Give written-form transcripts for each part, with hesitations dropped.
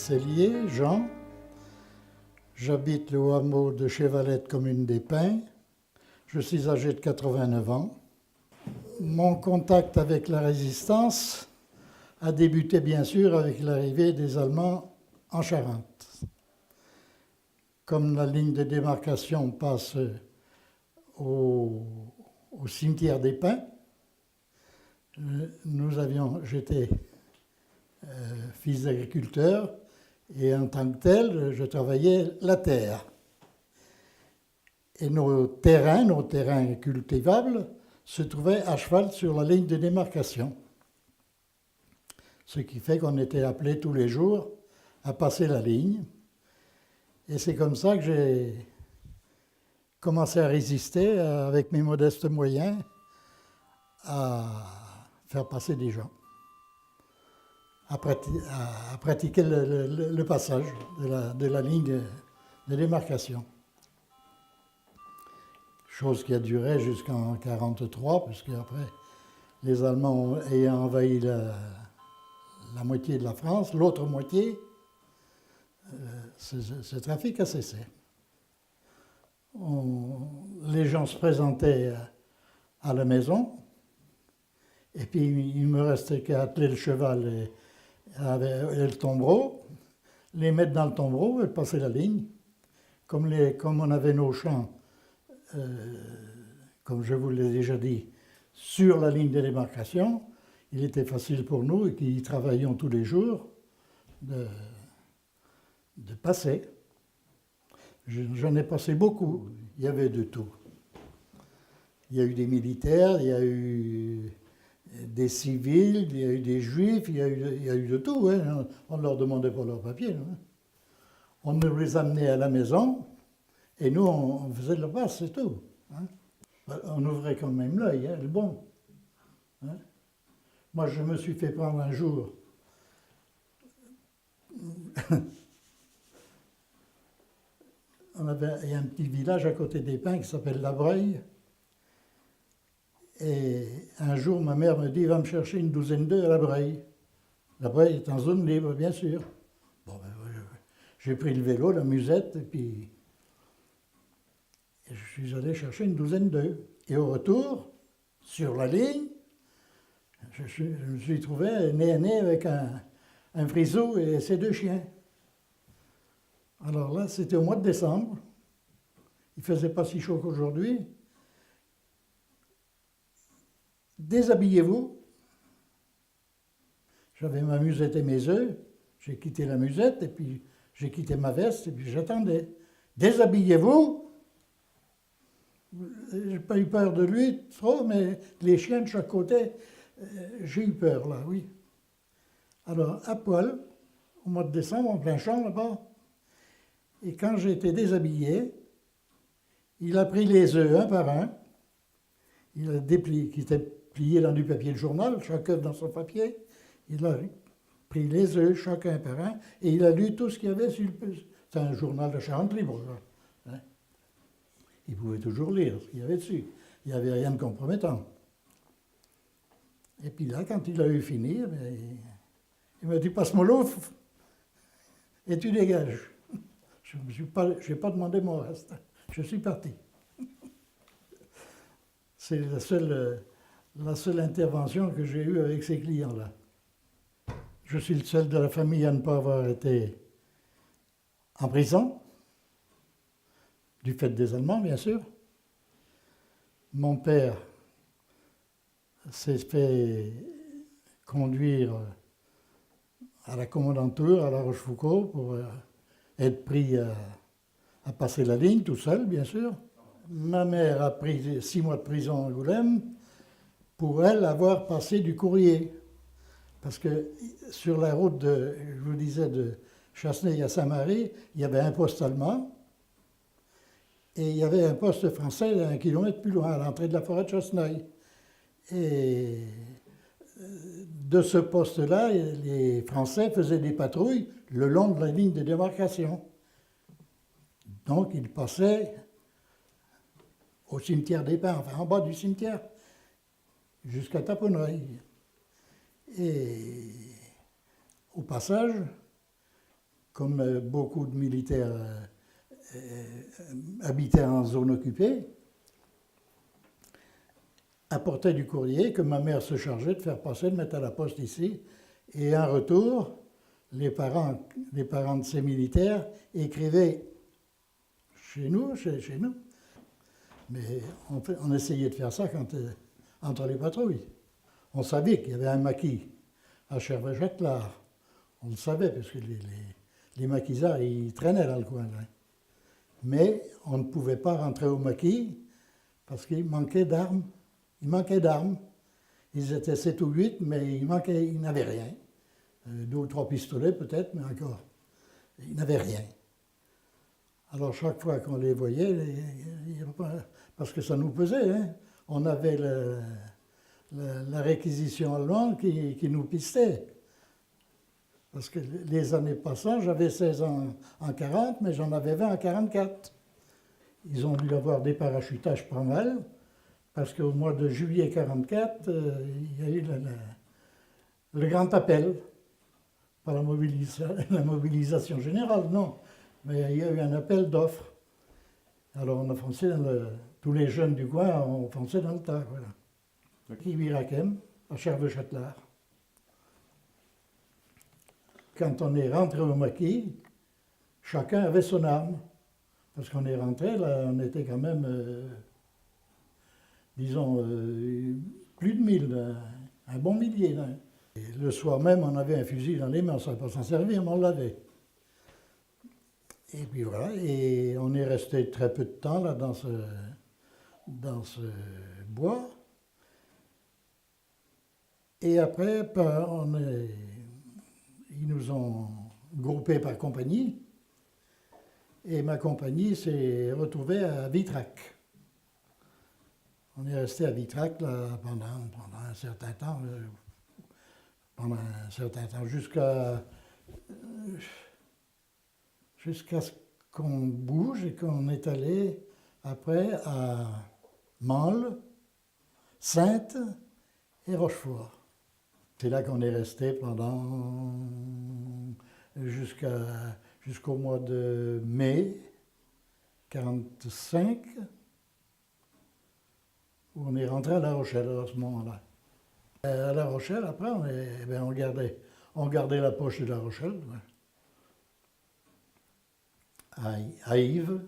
Cellier, Jean. J'habite le hameau de Chevalette, commune des Pins. Je suis âgé de 89 ans. Mon contact avec la résistance a débuté bien sûr avec l'arrivée des Allemands en Charente. Comme la ligne de démarcation passe au cimetière des Pins, j'étais fils d'agriculteur et en tant que tel, je travaillais la terre. Et nos terrains cultivables, se trouvaient à cheval sur la ligne de démarcation. Ce qui fait qu'on était appelés tous les jours à passer la ligne. Et c'est comme ça que j'ai commencé à résister avec mes modestes moyens à faire passer des gens, à pratiquer le passage de la ligne de démarcation. Chose qui a duré jusqu'en 1943, puisque après, les Allemands ayant envahi la moitié de la France, l'autre moitié, ce trafic a cessé. Les gens se présentaient à la maison, et puis il me restait qu'à atteler le cheval et le tombereau, les mettre dans le tombereau et passer la ligne. Comme on avait nos champs, comme je vous l'ai déjà dit, sur la ligne de démarcation, il était facile pour nous, qui y travaillions tous les jours, de passer. J'en ai passé beaucoup. Il y avait de tout. Il y a eu des militaires, il y a eu des civils, il y a eu des juifs, il y a eu de tout. Hein. On ne leur demandait pas leurs papiers. Hein. On nous les amenait à la maison et nous, on faisait de la passe, c'est tout. Hein. On ouvrait quand même l'œil, hein, le bon. Hein. Moi, je me suis fait prendre un jour. Il y a un petit village à côté des Pins qui s'appelle La Breuille. Et un jour, ma mère me dit, va me chercher une douzaine d'œufs à La Breuille. La Breuille est en zone libre, bien sûr. Bon, j'ai pris le vélo, la musette, et puis je suis allé chercher une douzaine d'œufs. Et au retour, sur la ligne, je me suis trouvé nez à nez avec un frisou et ses deux chiens. Alors là, c'était au mois de décembre. Il ne faisait pas si chaud qu'aujourd'hui. Déshabillez-vous. J'avais ma musette et mes œufs. J'ai quitté la musette et puis j'ai quitté ma veste et puis j'attendais. Déshabillez-vous. J'ai pas eu peur de lui trop, mais les chiens de chaque côté, j'ai eu peur là, oui. Alors, à poil, au mois de décembre, en plein champ là-bas, et quand j'ai été déshabillé, il a pris les œufs un par un, il a déplié, qui étaient pliés dans du papier de journal, chacun dans son papier, il a pris les œufs chacun par un, et il a lu tout ce qu'il y avait sur le... C'est un journal de Charente libre, hein. Il pouvait toujours lire ce qu'il y avait dessus. Il n'y avait rien de compromettant. Et puis là, quand il a eu fini, il m'a dit, passe-moi l'eau et tu dégages. Je n'ai pas demandé mon reste. Je suis parti. C'est la seule intervention que j'ai eue avec ces clients-là. Je suis le seul de la famille à ne pas avoir été en prison, du fait des Allemands, bien sûr. Mon père s'est fait conduire à la commandanture, à La Rochefoucauld, pour être pris à passer la ligne, tout seul, bien sûr. Ma mère a pris 6 mois de prison à Angoulême pour, elle, avoir passé du courrier. Parce que sur la route, je vous disais, de Chasseneuil à Saint-Marie, il y avait un poste allemand et il y avait un poste français à 1 kilomètre plus loin, à l'entrée de la forêt de Chasseneuil. Et de ce poste-là, les Français faisaient des patrouilles le long de la ligne de démarcation. Donc, ils passaient au cimetière des Pins, enfin en bas du cimetière, jusqu'à Taponeuil. Et au passage, comme beaucoup de militaires habitaient en zone occupée, apportait du courrier que ma mère se chargeait de faire passer, de mettre à la poste ici. Et en retour, les parents de ces militaires écrivaient chez nous. Mais on essayait de faire ça entre les patrouilles. On savait qu'il y avait un maquis à Chervais-Châtelard. On le savait, parce que les maquisards, ils traînaient dans le coin. Là. Mais on ne pouvait pas rentrer au maquis parce qu'il manquait d'armes. Ils étaient 7 ou 8, mais ils n'avaient rien. 2 ou 3 pistolets peut-être, mais encore. Ils n'avaient rien. Alors chaque fois qu'on les voyait, parce que ça nous pesait, hein, on avait la réquisition allemande qui nous pistait. Parce que les années passant, j'avais 16 ans en 40, mais j'en avais 20 en 44. Ils ont dû avoir des parachutages pas mal, parce qu'au mois de juillet 44, il y a eu le grand appel. Pas la mobilisation générale, non, mais il y a eu un appel d'offres. Alors on a foncé tous les jeunes du coin ont foncé dans le tas, voilà. Qui Virakem, à Cherveux-Châtelard. Quand on est rentré au maquis, chacun avait son arme. Parce qu'on est rentré, là, on était quand même, disons, plus de 1000, un bon millier. Là. Et le soir même, on avait un fusil dans les mains, on ne savait pas s'en servir, mais on l'avait. Et puis voilà, et on est resté très peu de temps là dans ce bois. Et après, ils nous ont groupés par compagnie. Et ma compagnie s'est retrouvée à Vitrac. On est resté à Vitrac là, pendant un certain temps. Jusqu'à ce qu'on bouge et qu'on est allé après à Mansle, Saintes et Rochefort. C'est là qu'on est resté jusqu'au mois de mai 1945, où on est rentré à La Rochelle à ce moment-là. À La Rochelle, après, on gardait la poche de La Rochelle. À Yves.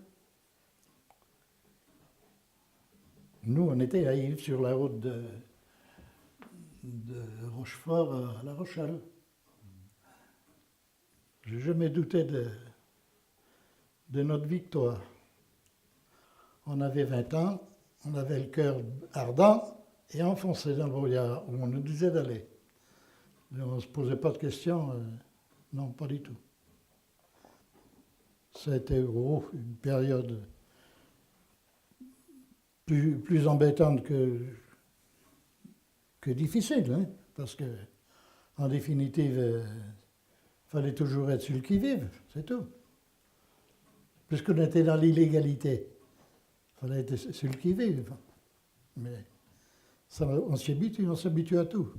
Nous, on était à Yves, sur la route de Rochefort à La Rochelle. J'ai jamais douté de notre victoire. On avait 20 ans, on avait le cœur ardent et enfoncé dans le brouillard où on nous disait d'aller. On ne se posait pas de questions, non, pas du tout. Ça a été une période plus embêtante que difficile, hein, parce que, en définitive, il fallait toujours être sur le qui-vive, c'est tout. Puisqu'on était dans l'illégalité, il fallait être sur le qui-vive. Mais ça, on s'y habitue, on s'habitue à tout.